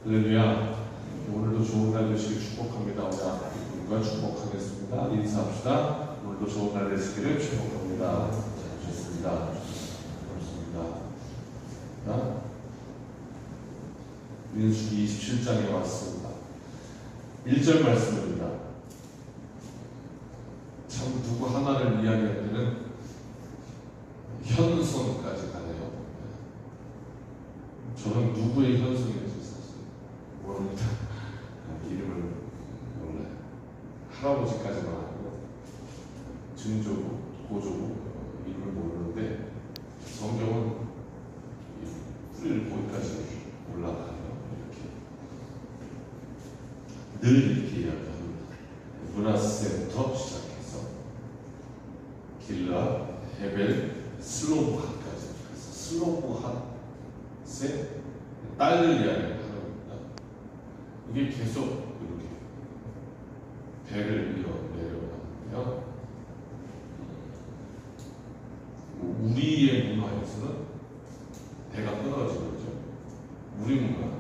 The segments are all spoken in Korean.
할렐루야. 오늘도 좋은 날 되시길 축복합니다. 우리 앞에 분과 축복하겠습니다. 인사합시다. 오늘도 좋은 날 되시기를 축복합니다. 좋습니다. 좋습니다. 민수기 27장에 왔습니다. 1절 말씀입니다. 참 누구 하나를 이야기할 때는 현손까지 가네요. 저는 누구의 현손인지 사실 모릅니다. 이름을 몰라요. 할아버지까지만 알고 증조부, 고조부 이름을 모르는데 성경은 뿌리를 거기까지 올라가요. 늘 이렇게 이야기합니다. 므낫세부터 시작해서 길라, 헤벨, 슬로브핫까지. 그래서 슬로브핫의 딸들 이야기를 하는 겁니다. 이게 계속 이렇게 배를 이어 내려가는데요. 우리의 문화에서는 배가 끊어진 거죠. 우리 문화는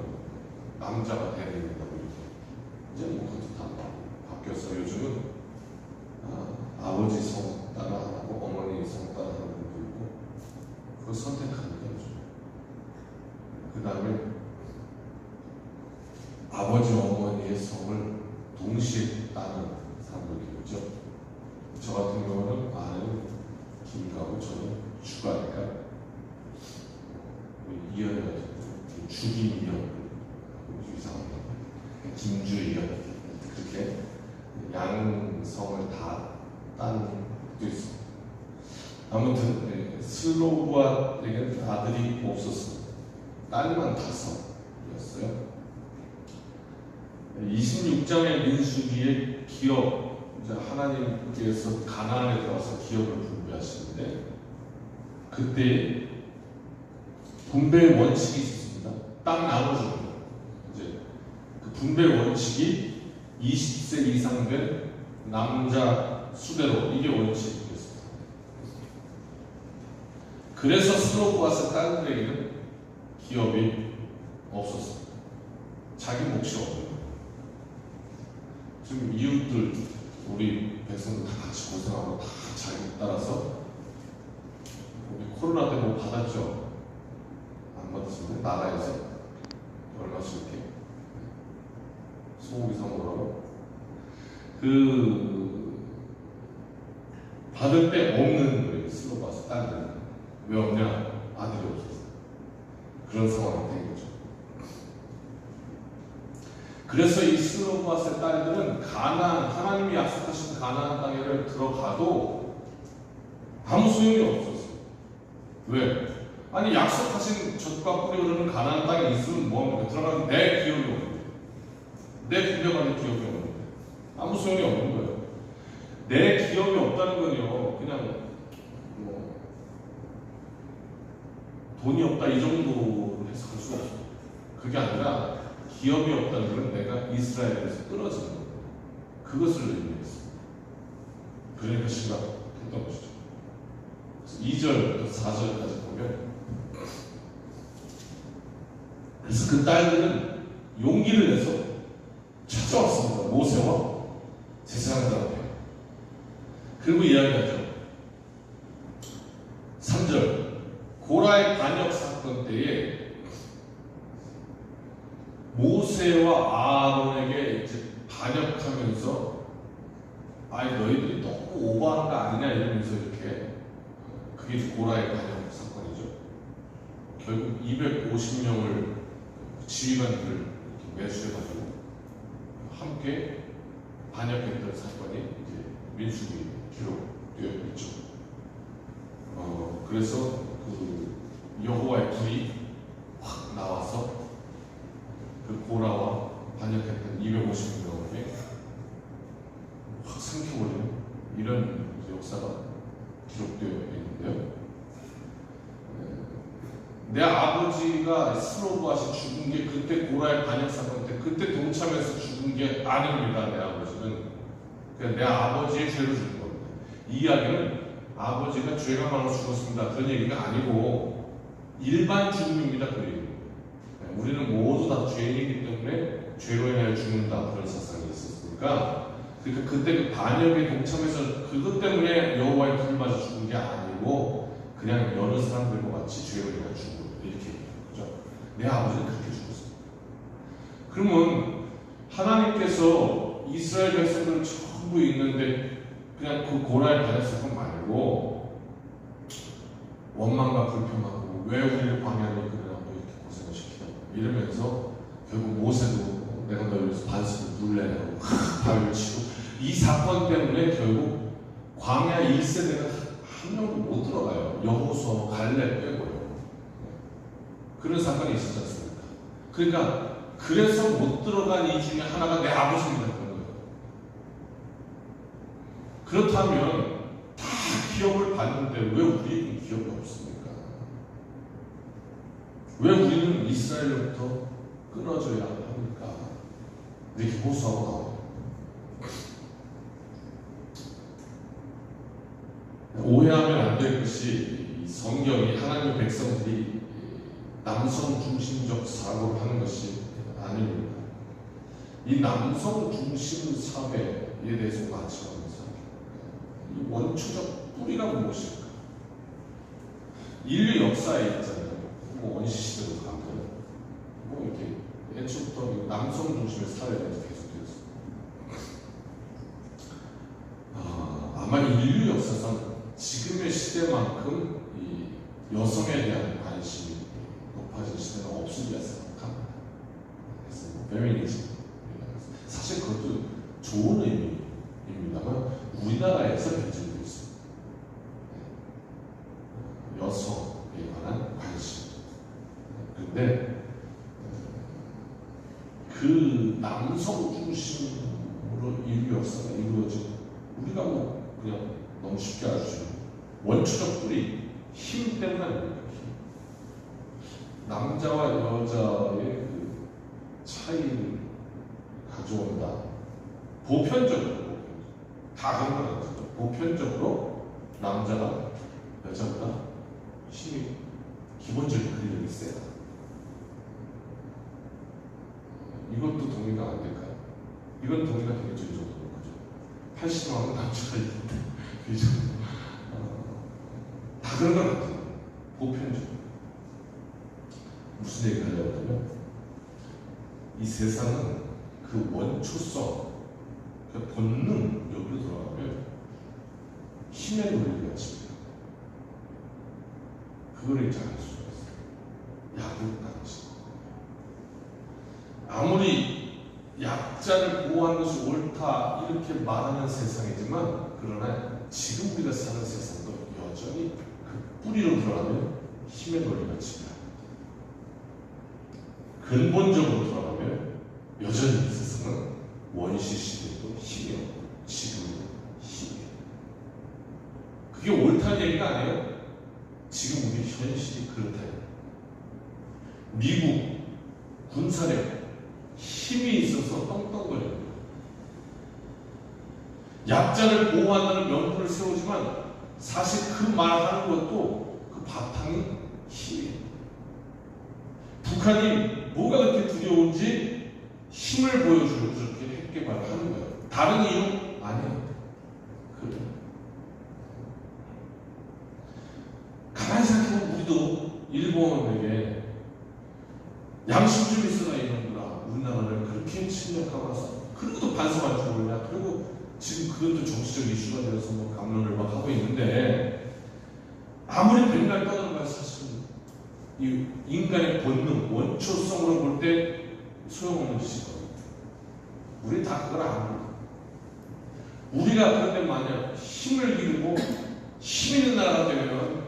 남자가 배를 이는다고 이제 뭐 그것도 다 바뀌었어. 요즘은 아버지 성 따라하고 어머니 성 따라하는 분도 있고 그걸 선택하는 거죠. 그 다음에 아버지 어머니의 성을 동시에 따는 사람들이 있죠. 저 같은 경우는 아내는 김가고 저는 주가니까 이현이가지고 주김이현 이상합니다. 김주희가 그렇게 양성을 다 따는 것도 있습니다. 아무튼 슬로브아에게는 아들이 없었습니다. 딸만 5이었어요. 26장의 민수기의 기업, 하나님께서 가나안에 들어와서 기업을 분배하시는데 그때 분배의 원칙이 있었습니다. 땅 나눠줍니다. 분배 원칙이 20세 이상 된 남자 수대로 이게 원칙이었습니다. 그래서 슬로브아스 딸들에게는 기업이 없었습니다. 자기 몫이 없는 거예요. 지금 이웃들 우리 백성들 다 같이 고생하고 다 자기 따라서 우리 코로나 때 뭐 받았죠? 안 받았습니다. 나라에서 얼마씩 이렇게 소고기 사먹으라고 받을 때 없는 거예요. 슬로바스 딸들은 왜 없냐? 아들이 없어서 그런 상황이 된 거죠. 그래서 이 슬로바스의 딸들은 하나님이 약속하신 가나안 땅에 들어가도 아무 소용이 없었어요. 왜? 아니 약속하신 젖과 꿀이 흐르는 가나안 땅에 있으면 뭐합니까? 들어가면 내 기억이 없는 내 분명한 기억이 없는데 아무 소용이 없는 거예요. 내 기억이 없다는 건요 그냥 뭐 돈이 없다 이 정도로 해석할 수가 없어요. 그게 아니라 기업이 없다는 건 내가 이스라엘에서 끊어지는 거예요. 그것을 의미했어요. 그러니까 심각했던 것이죠. 2절부터 4절까지 보면 그래서 그 딸들은 용기를 내서 찾아왔습니다. 모세와 제사장들 앞에. 그리고 이야기하죠. 3절 고라의 반역 사건 때에 모세와 아론에게 이제 반역하면서 너희들이 너무 오버하는 거 아니냐 이러면서 이렇게 그게 고라의 반역 사건이죠. 결국 250명을 지휘관들을 매수해가지고 함께 반역했던 사건이 이제 민수기 기록되어 있죠. 그래서 여호와의 불이 확 나와서 그 고라와 반역했던 250명에게 확 삼켜버리는 이런 역사가 기록되어 있는데요. 내 아버지가 슬로브아시 죽은 게 그때 고라의 반역 사건 때 그때 동참해서 죽은 게 아닙니다. 내 아버지는 그냥 내 아버지의 죄로 죽은 겁니다. 이 이야기는 아버지가 죄가 많아서 죽었습니다 그런 얘기가 아니고 일반 죽음입니다. 그 얘기. 우리는 모두 다 죄인이기 때문에 죄로 인하여 죽는다 그런 사상이 있었으니까 그러니까 그때 그 반역에 동참해서 그것 때문에 여호와의 불을 맞아 죽은 게 아니고 그냥 여러 사람들과 같이 죄로 인하여 죽은 거예요. 이렇게 얘기해요. 그죠? 내 아버지는 그렇게 죽었어요. 그러면 하나님께서 이스라엘 백성들 전부 있는데 그냥 그 고난을 받았을 것 말고 원망과 불평하고 왜 우리를 광야로 이끌어가고 이렇게 고생을 시키냐 이러면서 결국 모세도 내가 너희 위해서 반석을 눌러내고 바위를 치고 이 사건 때문에 결국 광야 1세대가 한 명도 못 들어가요. 여호수아, 갈렙 빼고요. 그런 사건이 있었지 않습니까? 그러니까 그래서 못 들어간 이 중에 하나가 내 아버지입니다. 그런 거예요. 그렇다면 다 기업을 받는데 왜 우리에게 기업이 없습니까? 왜 우리는 이스라엘로부터 끊어져야 합니까? 이렇게 호소하고 나와요. 오해하면 안 될 것이 성경이 하나님의 백성들이 남성 중심적 사고를 하는 것이 아닙니다. 이 남성 중심 사회에 대해서 같이 하면서 이 원초적 뿌리가 무엇일까? 인류 역사에 있잖아요. 뭐 원시 시대로 가면 뭐 이렇게 애초부터 남성 중심의 사회가 계속되었습니다. 아마 인류 역사상 지금의 시대만큼 이 여성에 대한 관심이 높아진 시대가 없으리라 생각합니다. 그래서 페미니즘 사실 그것도 좋은 의미입니다만 우리나라에서 변질되고 있습니다. 여성에 관한 관심. 그런데 그 남성 중심으로 인류 역사가 이루어진 우리가 뭐 그냥 너무 쉽게 알 수 있는 원초적 뿌리 힘 때문에 아닙니까? 남자와 여자의 그 차이를 가져온다. 보편적으로 다 그런 건 아니죠. 보편적으로 남자가 여자보다 힘이 기본적인 그림이 세다. 이것도 동의가 안 될까요? 이건 동의가 되겠죠. 이 정도는 거죠. 80만원 남자가 있는데 이 정도 다 그런 건 같아요. 보편적으로 무슨 얘기를 하려고 하면 이 세상은 그 원초성, 그 본능 여기로 돌아가면 힘의 논리가 집니다. 그걸 이제 알 수가 있어요. 약육강식. 아무리 약자를 보호하는 것이 옳다 이렇게 말하는 세상이지만 그러나 지금 우리가 사는 세상도 여전히 그 뿌리로 들어가면 힘의 논리가 집니다. 근본적으로 돌아가면 여전히 이 세상은 원시 시대도 힘이 없고 지금도 힘이 없고 그게 옳다는 얘기가 아니에요. 지금 우리 현실이 그렇다. 미국 군사력 힘이 있어서 떵떵거립니다. 약자를 보호한다는 명분을 세우지만 사실 그 말하는 것도 그 바탕이 힘이에요. 북한이 뭐가 그렇게 두려운지 힘을 보여주고 그렇게 핵개발을 하는 거예요. 다른 이유? 아니에요. 그래요. 가만히 생각해보면 우리도 일본에게 양심 좀 있어라 이놈들아. 우리나라를 그렇게 침략하고 나서 그것도 반성할 줄 모르냐. 그리고 지금 그것도 정치적 이슈가 되어서 뭐 감론을 막 하고 있는데 아무리 백날 떠들어봐야 사실은 이 인간의 본능, 원초성으로 볼 때 소용없는 짓이거든요. 우리 다 그걸 압니다. 우리가 그런데 만약 힘을 기르고 힘 있는 나라가 되면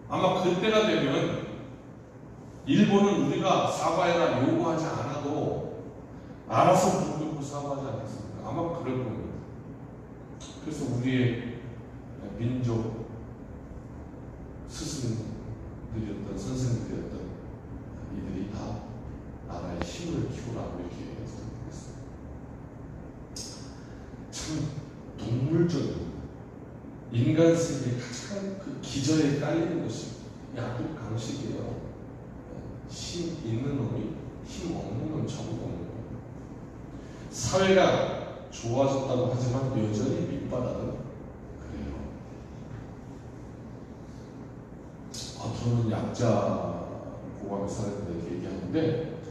아마 그때가 되면 일본은 우리가 사과해라 요구하지 않아도 알아서 무릎 꿇고 사과하지 않겠습니까? 아마 그럴 겁니다. 그래서 우리의 민족 스승들이었던 선생님들이었던 이들이 다 나라의 힘을 키우라고 이렇게 했습니다. 참 동물적인 인간 세계의 가장 그 기저에 깔리는 것이 약육강식이에요. 힘 있는 놈이 힘 사회가 좋아졌다고 하지만 여전히 밑바닥은 그래요. 겉으로는 약자 보호하며 살아야 된다 이렇게 얘기하는데,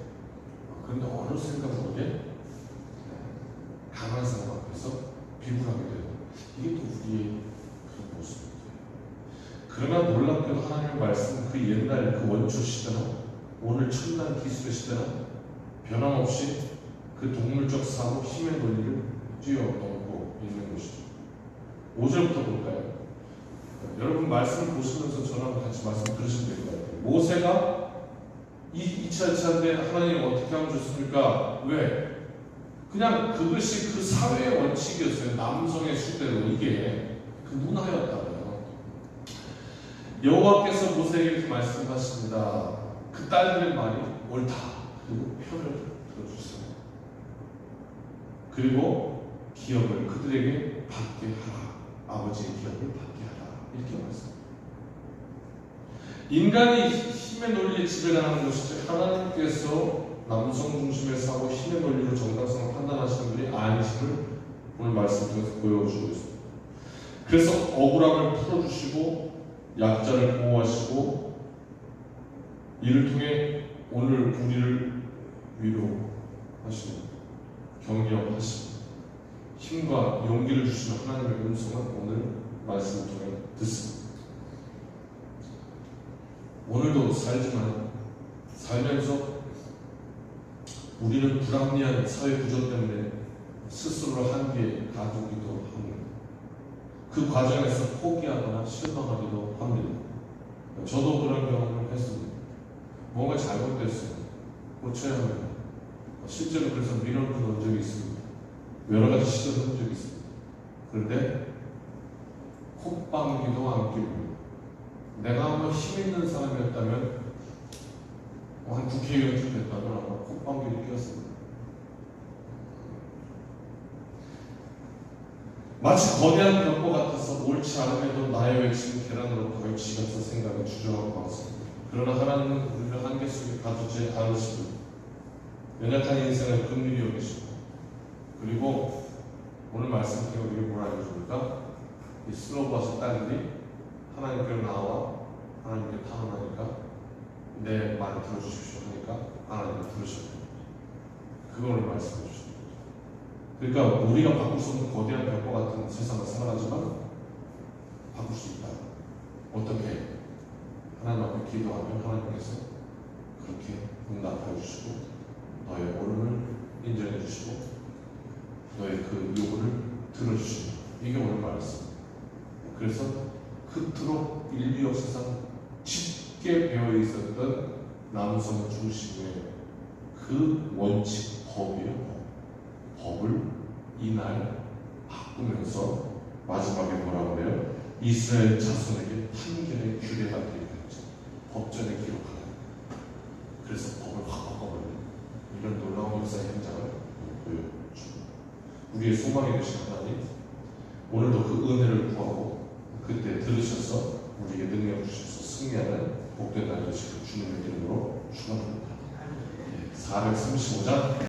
그런데 어느샌가 모르게 강한 사람 앞에서 비굴하게 되는, 이게 또 우리의 그런 모습이에요. 그러나 놀랍게도 하나님의 말씀은 그 옛날 그 원초 시대나 오늘 첨단 기술의 시대나 변함없이 그 동물적 사고 힘의 논리를 뛰어넘고 있는 것이죠. 5절부터 볼까요? 여러분 말씀 보시면서 저랑 같이 말씀 들으시면 될 것 같아요. 모세가 2차 차인데 하나님 어떻게 하면 좋습니까? 왜? 그냥 그것이 그 사회의 원칙이었어요. 남성의 수대로 이게 그 문화였다고요. 여호와께서 모세에게 이렇게 말씀하십니다. 그 딸들의 말이 옳다. 그리고 편을 들어주세요. 그리고 기업을 그들에게 받게 하라. 아버지의 기업을 받게 하라. 이렇게 말씀합니다. 인간이 힘의 논리에 지배당하는 것이죠. 하나님께서 남성 중심의 사고 힘의 논리로 정당성을 판단하시는 분이 아니심을 오늘 말씀 통해서 보여주고 있습니다. 그래서 억울함을 풀어주시고 약자를 보호하시고 이를 통해 오늘 우리를 위로하시는 격려하시는 힘과 용기를 주시는 하나님의 음성은 오늘 말씀을 통해 듣습니다. 오늘도 살면서 우리는 불합리한 사회 구조 때문에 스스로를 한계에 가두기도 합니다. 그 과정에서 포기하거나 실망하기도 합니다. 저도 그런 경험을 했습니다. 뭔가 잘못됐어요. 고쳐야 합니다. 실제로 그래서 밀어넣은 적이 있습니다. 여러 가지 시도를 한 적이 있습니다. 그런데 콧방귀도 안 낍니다. 내가 한번 힘 있는 사람이었다면 한 국회의원쯤 됐다면 아마 콧방귀를 뀌었습니다. 마치 거대한 벽보 같아서 옳지 않음에도 나의 외침은 계란으로 거역시 같은 생각을 주저하고 왔습니다. 그러나 하나님은 우리를 한계 속에 가두지 않으시고 연약한 인생을 긍휼히 여기시고, 그리고 오늘 말씀 중에 우리가 뭘 알려줍니까? 이 슬로바스 딸들이 하나님께로 나와 하나님께 탄원하니까 내 말을 들어주십시오 하니까 하나님을 들으셨다. 그걸 오늘 말씀해 주십니다. 그러니까 우리가 바꿀 수 없는 거대한 벽과 같은 세상을 살아가지만 바꿀 수 있다. 어떻게? 하나님 앞에 기도하면 하나님께서 그렇게 응답해 주시고 너의 옳음을 인정해 주시고 너의 그 요구를 들어주시고, 이게 오늘 말씀. 그래서 그토록 인류 역사상 짙게 배어 있었던 남성 중심의 그 원칙, 법이에요. 법을 이날 바꾸면서 마지막에 뭐라고 그래요? 이스라엘 자손에게 판결의 규례가 되게 됐죠. 법전에 기록하라. 그래서 법을 확 바꿔버려요. 이런 놀라운 역사의 현장을 보여줍니다. 우리의 소망이 되신 하나님, 오늘도 그 은혜를 구하고 그때 들으셔서 우리에게 능력 주셔서 승리하는 복된 날 되시길 주님의 이름으로 축원합니다. 435장